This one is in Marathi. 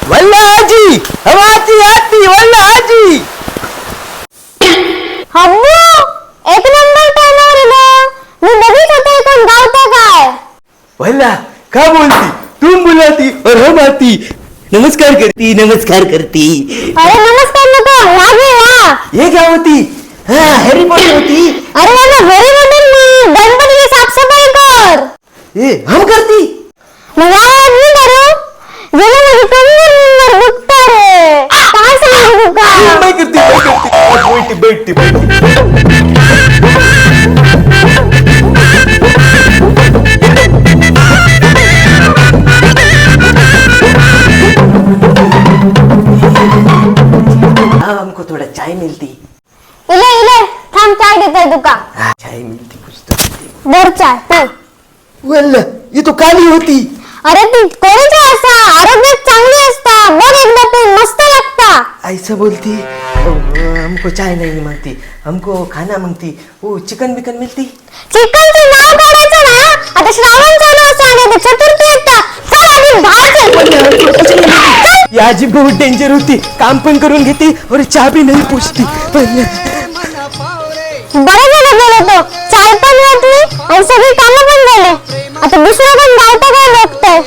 वल्ला आजी, हम आती आती वल्ला आजी. हम्मू एक नंबर टर्नवर लो. मी बघित होते कोण गावतं काय. वल्ला क्या बोलती, तुम बुलाती और हम आती. नमस्कार करती, नमस्कार करती. अरे नमस्कार नको, लागे या. ये क्या होती? हाँ हैरी पॉटर होती. अरे याला घरी बदल मी गणपतीची साफसफाई कर. ये हम करती. मग यावर मी करू. गेलं म्हणजे कंबर दुखतं रे. काय सांगू का. मैं करती. बैठती बैठती. हाँ हमको थोड़ा चाय मिलती. इले इले थांब चाय देते तुका. हाँ चाय मिलती कुछ तो मिलती. दर चाय पे. वल्ला ये तो काली होती. अरे ती कोणीची असा आरोग्यात चांगली असता. बघ एकदा ते मस्त लागता. ऐसा बोलती. हमको चाय नहीं मांगती, हमको खाना मांगती. वो चिकन बिकन मिलती. चिकनचं नाव काढायचं ना. आता श्रावण चालू असं आणि आता चतुर्थी येता. चल आधी बाहेर चल. ये आजी बहुत डेंजर होती. काम पण करून घेती और चाय भी नहीं पूछती. बरं झालं गेलो तो. चाय पण वाटली आणि सगळी कामं पण झाले. आता दुसरं पण गावतं काय बघतंय.